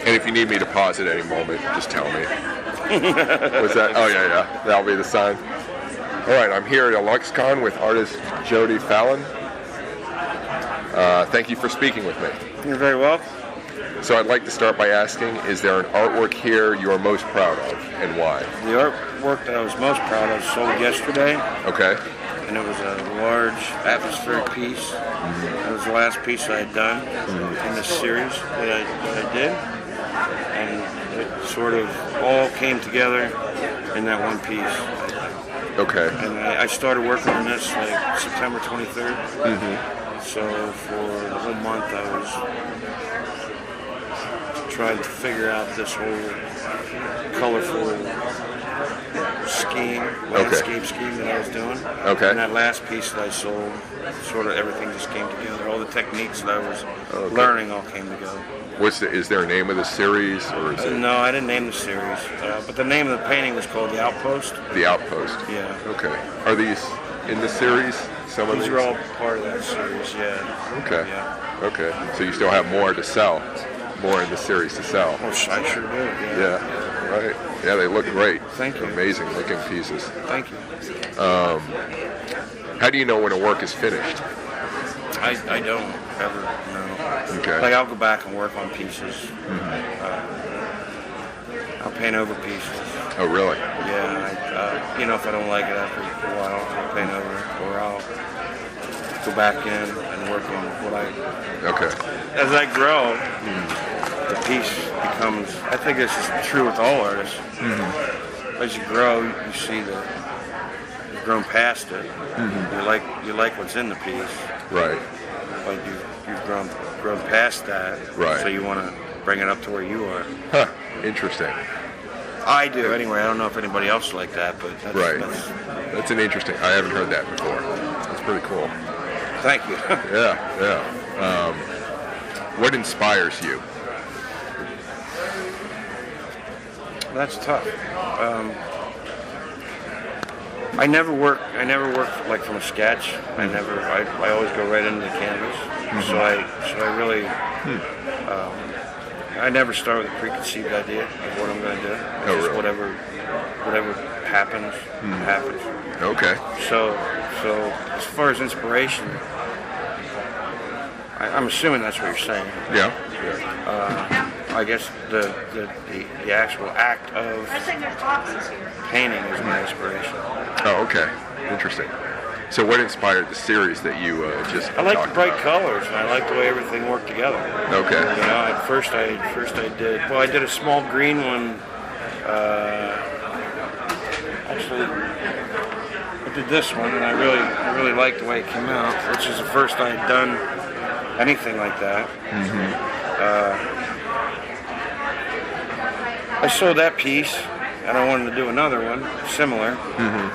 And if you need me to pause at any moment, just tell me. What's that? Oh, yeah. That'll be the sign. All right, I'm here at LuxCon with artist Jody Fallon. Thank you for speaking with me. You're very welcome. So I'd like to start by asking, is there an artwork here you are most proud of, and why? The artwork that I was most proud of sold yesterday. Okay. And it was a large atmospheric piece. Mm-hmm. It was the last piece I had done in this series that I did. And it sort of all came together in that one piece. Okay. And I started working on this like September 23rd. Mm-hmm. So for the whole month I was trying to figure out this whole colorful scheme, landscape scheme that I was doing. Okay. And that last piece that I sold, sort of everything just came together. All the techniques that I was learning all came together. Is there a name of the series, or is it? No, I didn't name the series, but the name of the painting was called The Outpost. The Outpost. Yeah. Okay. Are these in the series? Some of these are all part of that series. Yeah. Okay. Yeah. Okay. So you still have more to sell, more in the series to sell. Oh, I sure do. Yeah. Yeah. Right. Yeah, they look great. Thank you. Amazing looking pieces. Thank you. How do you know when a work is finished? I don't ever know. Okay. Like I'll go back and work on pieces. Mm-hmm. I'll paint over pieces. Oh, really? Yeah. If I don't like it after a while, I'll paint over it, or I'll go back in and work on what I. Okay. As I grow, the piece becomes. I think this is true with all artists. Mm-hmm. As you grow, you see that you've grown past it. Mm-hmm. You like what's in the piece. Right. But you've grown past that. Right. So you want to bring it up to where you are. Huh. Interesting. I do anyway. I don't know if anybody else is like that, but that's an interesting. I haven't heard that before. That's pretty cool. Thank you. Yeah. What inspires you? That's tough. I never work like from a sketch. I always go right into the canvas. Mm-hmm. So I really. I never start with a preconceived idea of what I'm going to do. Just really? whatever happens, happens. Okay. So as far as inspiration, I'm assuming that's what you're saying. Yeah. I guess the actual act of painting is my inspiration. Oh, okay. Interesting. So what inspired the series that you just I like talked the bright about? colors, and I like the way everything worked together. Okay. At first I did a small green one. Actually, I did this one, and I really liked the way it came out, which is the first I had done anything like that. Mm-hmm. I sold that piece, and I wanted to do another one similar. Mm-hmm.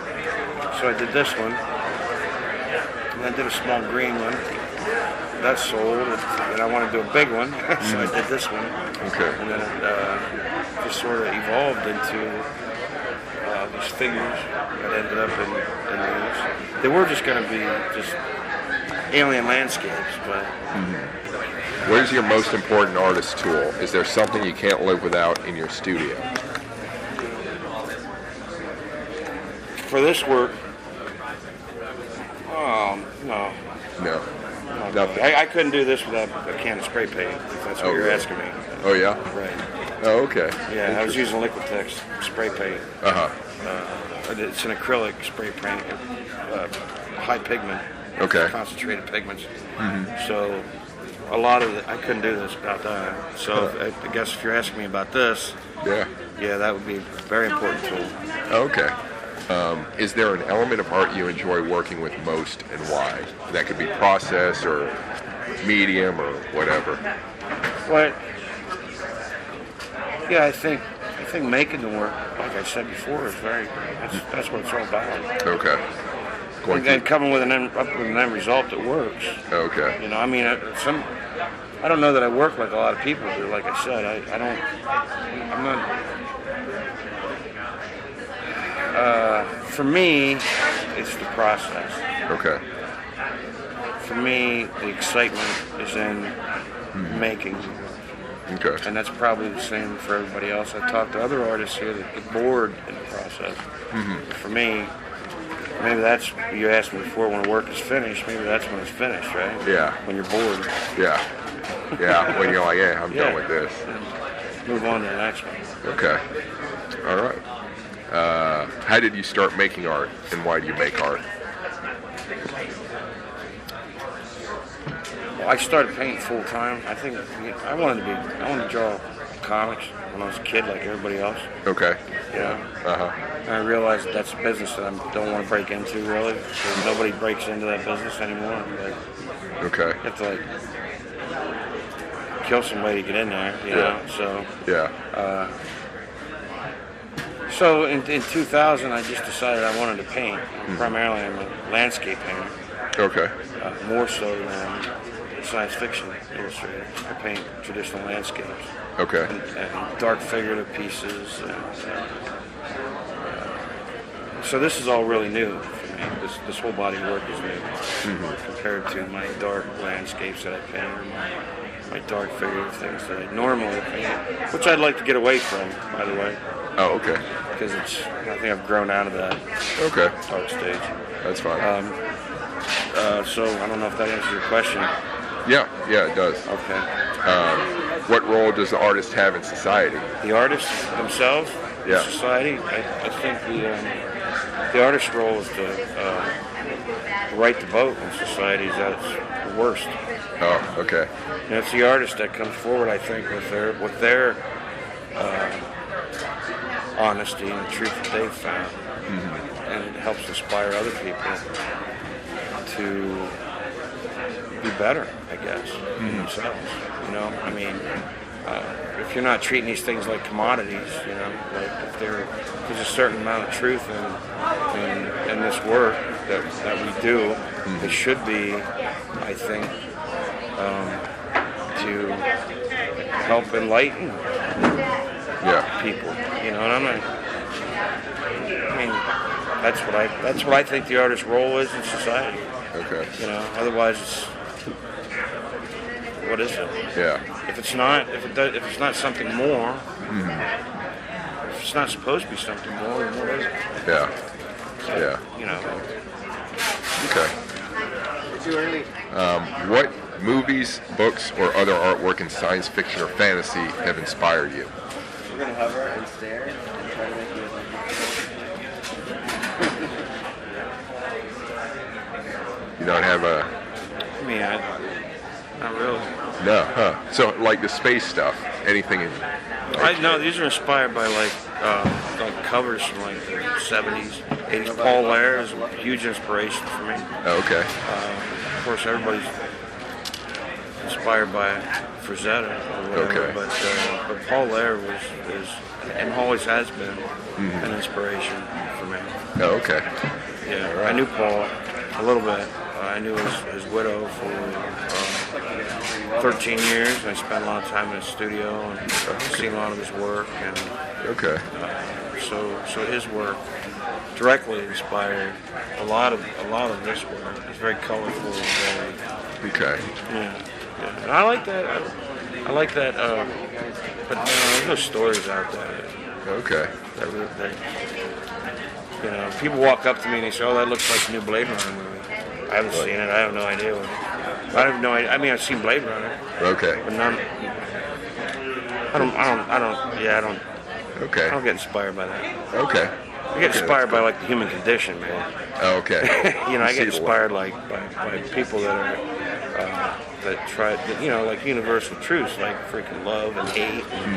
So I did this one. And I did a small green one. That sold, and I wanted to do a big one, so I did this one. Okay. And then it just sort of evolved into these figures that ended up in these. They were just going to be just alien landscapes, but... Mm-hmm. What is your most important artist tool? Is there something you can't live without in your studio? For this work, no. No. Nothing. I couldn't do this without a can of spray paint, if that's what you're asking me. Oh, yeah? Right. Oh, okay. Yeah, I was using Liquitex spray paint. Uh-huh. It's an acrylic spray paint, high pigment, concentrated pigments. Mm-hmm. So a lot of it, I couldn't do this without that. So I guess if you're asking me about this, yeah, that would be a very important tool. Okay. Is there an element of art you enjoy working with most, and why? That could be process or medium or whatever. Well, yeah, I think making the work, like I said before, is that's what it's all about. Okay. And coming with up with an end result that works. Okay. I mean, I don't know that I work like a lot of people do. Like I said, I'm not. For me, it's the process. Okay. For me, the excitement is in making Okay. And that's probably the same for everybody else. I've talked to other artists here that get bored in the process. For me, maybe that's, you asked me before, when work is finished, maybe that's when it's finished, right? Yeah. When you're bored. Yeah. Yeah, when you're like, yeah, I'm done with this. Move on to the next one. Okay. All right. How did you start making art, and why do you make art? Well, I started painting full time. I think I wanted to draw comics when I was a kid, like everybody else. Okay. And I realized that's a business that I don't want to break into, really, because nobody breaks into that business anymore. Okay. You have to kill somebody to get in there, you know. So So in 2000, I just decided I wanted to paint. Primarily, I'm a landscape painter. Okay. More so than science fiction illustrator. I paint traditional landscapes. Okay. And dark figurative pieces. So this is all really new for me. This whole body of work is new compared to my dark landscapes that I paint, or my dark figurative things that I normally paint, which I'd like to get away from, by the way. Oh, okay. Because I think I've grown out of that dark stage. That's fine. So I don't know if that answers your question. Yeah, it does. Okay. What role does the artist have in society? The artists themselves in society? I think the artist's role is to right the boat in society is at its worst. Oh, okay. And it's the artist that comes forward, I think, with their honesty and the truth that they've found, and it helps inspire other people to be better, I guess, themselves. You know, I mean, if you're not treating these things like commodities, you know, like if there's a certain amount of truth in this work that we do, it should be, I think, to help enlighten people. You know, and I mean, that's what I think the artist's role is in society. Okay. You know, otherwise it's, what is it? Yeah. If it's not something more, if it's not supposed to be something more, then what is it? Yeah. So, you know. Okay. What movies, books, or other artwork in science fiction or fantasy have inspired you? We're gonna hover and stare and try to make you. You don't have a. I mean, not really. No, huh? So, like the space stuff, anything in? No, these are inspired by like covers from like the 70s, 80s. Paul Lair is a huge inspiration for me. Oh, okay. Of course, everybody's inspired by Frazetta or whatever, but Paul Lair is and always has been an inspiration for me. Oh, okay. Yeah, right. I knew Paul a little bit. I knew his widow for 13 years. I spent a lot of time in his studio and seen a lot of his work. And so his work directly inspired a lot of this work. It's very colorful and very. Okay. Yeah. And I like that. I like that. But there's no stories out there. Okay. That, you know, people walk up to me and they say, "Oh, that looks like a new Blade Runner movie." I haven't seen it. I have no idea. I have no idea. I mean, I've seen Blade Runner. Okay. But none. I don't. Okay. I don't get inspired by that. Okay. I get inspired by like the human condition, man. Okay. You know, I get inspired like by people that are that try, you know, like universal truths, like freaking love and hate and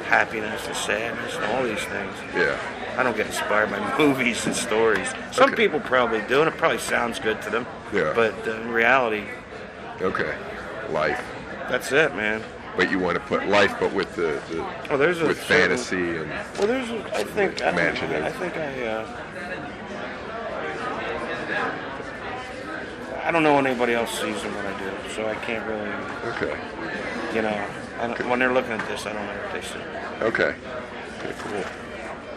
happiness and sadness and all these things. Yeah. I don't get inspired by movies and stories. Some people probably do, and it probably sounds good to them. Yeah. But in reality. Okay. Life. That's it, man. But you want to put life, but with the with fantasy and. Well, there's I think I don't know when anybody else sees them when I do, so I can't really. Okay. You know, when they're looking at this, I don't know what they see. Okay. Okay, cool.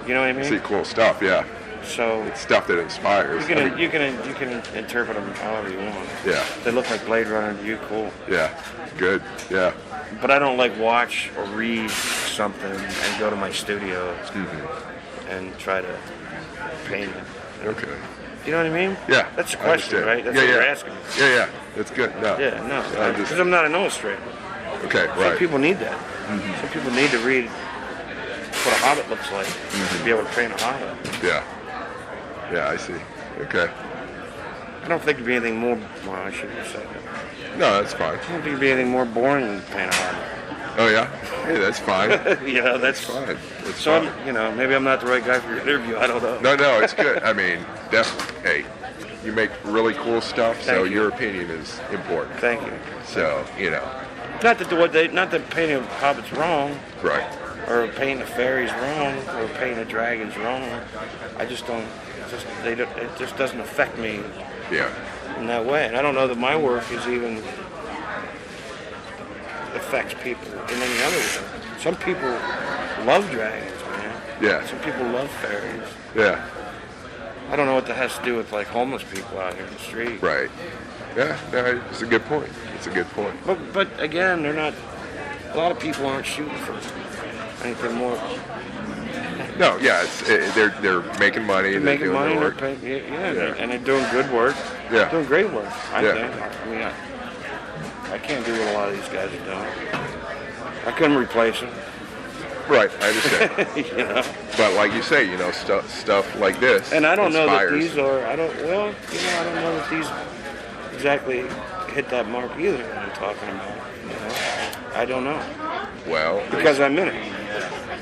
You know what I mean? See cool stuff, yeah. So it's stuff that inspires. You can interpret them however you want. Yeah. They look like Blade Runner to you, cool. Yeah. Good. Yeah. But I don't like watch or read something and go to my studio and try to paint it. Okay. You know what I mean? Yeah. That's the question, right? That's what you're asking me. Yeah. That's good. No. Yeah, no. Because I'm not an illustrator. Okay, right. Some people need that. Some people need to read what a hobbit looks like to be able to paint a hobbit. Yeah. Yeah, I see. Okay. I don't think there'd be anything more. Well, I shouldn't have said that. No, that's fine. I don't think there'd be anything more boring than paint a hobbit. Oh yeah. Hey, that's fine. That's fine. That's so fine. Maybe I'm not the right guy for your interview. I don't know. No, it's good. I mean, definitely. Hey, you make really cool stuff, so your opinion is important. Thank you. So not that painting of hobbits wrong. Right. Or painting the fairies wrong, or painting the dragons wrong. I just don't. It just doesn't affect me. Yeah. In that way, and I don't know that my work is even affects people in any other way. Some people love dragons, man. Yeah. Some people love fairies. Yeah. I don't know what that has to do with like homeless people out here in the street. Right. Yeah. No, it's a good point. It's a good point. But again, they're not. A lot of people aren't shooting for anything more. No, yeah, they're making money. They're making money. They're paying, and they're doing good work. Yeah, doing great work. I think. I mean, I can't do what a lot of these guys are doing. I couldn't replace them. Right, I understand. But like you say, stuff like this. And I don't know that inspires. these are. I don't know that these exactly hit that mark either. That I'm talking about. I don't know. Well, because I'm in it.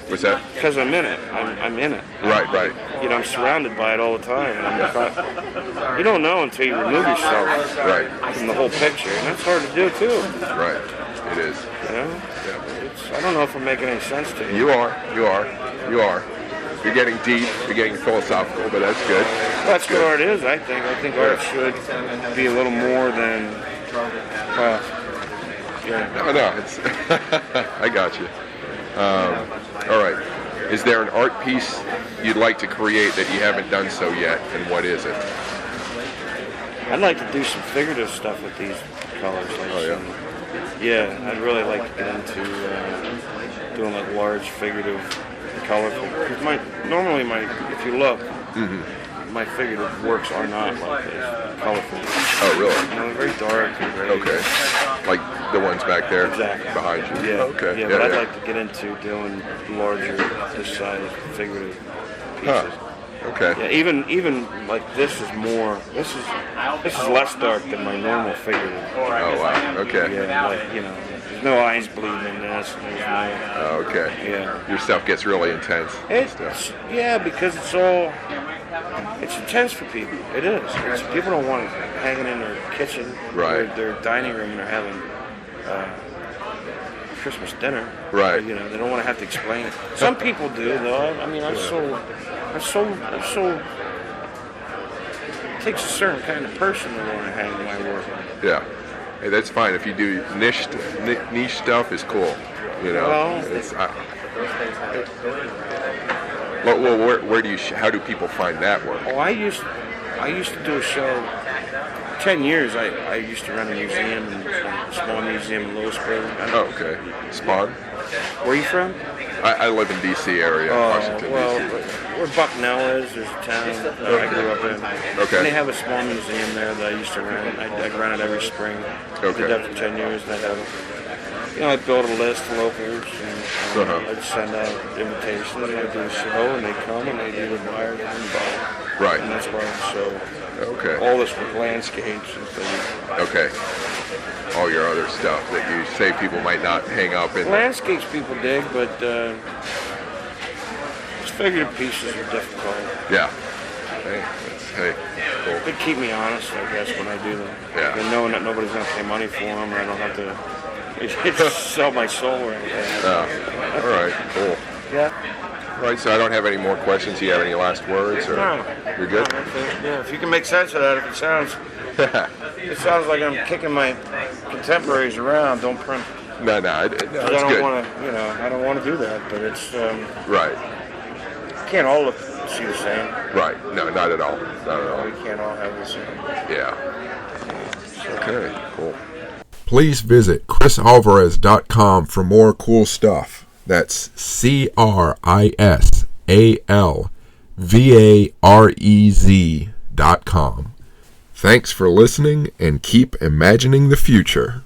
What's that? Because I'm in it. I'm in it. Right. I'm surrounded by it all the time. And you don't know until you remove yourself from the whole picture, and that's hard to do too. Right. It is. Yeah. I don't know if I'm making any sense to you. You are. You're getting deep. You're getting philosophical, but that's good. Well, that's what art is. I think. I think art should be a little more than. No, it's. I got you. All right. Is there an art piece you'd like to create that you haven't done so yet, and what is it? I'd like to do some figurative stuff with these colors. I'd really like to get into doing like large figurative colorful. If you look, my figurative works are not like this, colorful. Oh, really? They're very dark and very. Okay. Like the ones back there behind you. Yeah. Okay. Yeah, but I'd like to get into doing larger, this size figurative pieces. Okay. Yeah, even like this is more. This is less dark than my normal figurative. Oh wow. Okay. Yeah, there's no eyes bleeding in this. There's no. Oh, okay. Yeah. Your stuff gets really intense. Because it's intense for people. It is. People don't want it hanging in their kitchen, their dining room, and they're having Christmas dinner. Right. They don't want to have to explain it. Some people do, though. I mean, I'm so. It takes a certain kind of person to want to hang my work. Yeah. Hey, that's fine. If you do niche stuff, is cool. Where do you? How do people find that work? Oh, I used to do a show. 10 years. I used to run a museum, a small museum in Lewisburg. Oh, okay. Spawn. Where are you from? I live in D.C. area, Washington, D.C. Where Bucknell is, there's a town I grew up in. Okay. And they have a small museum there that I used to run. I'd run it every spring. Okay. Did that for 10 years. And I'd build a list of locals, and I'd send out invitations, and I'd do a show, and they'd come, and they'd either buy or they'd buy. Right. And that's why the show. Okay. All this with landscapes and things. Okay. All your other stuff that you say people might not hang up in. Landscapes people dig, but figurative pieces are difficult. Yeah. Hey, cool. They keep me honest, I guess, when I do them. Yeah. And knowing that nobody's going to pay money for them, and I don't have to sell my soul or anything. All right, cool. Yeah. All right, so I don't have any more questions. Do you have any last words? Or No. You're good? No, yeah, if you can make sense of that, if it sounds like I'm kicking my contemporaries around, don't print. No, it's I don't good. want to, I don't want to do that, but it's right. can't all see the same. Right. No, not at all. Not at all. We can't all have the same. Yeah. Okay, cool. Please visit chrisalvarez.com for more cool stuff. That's CRISALVAREZ.com. Thanks for listening, and keep imagining the future.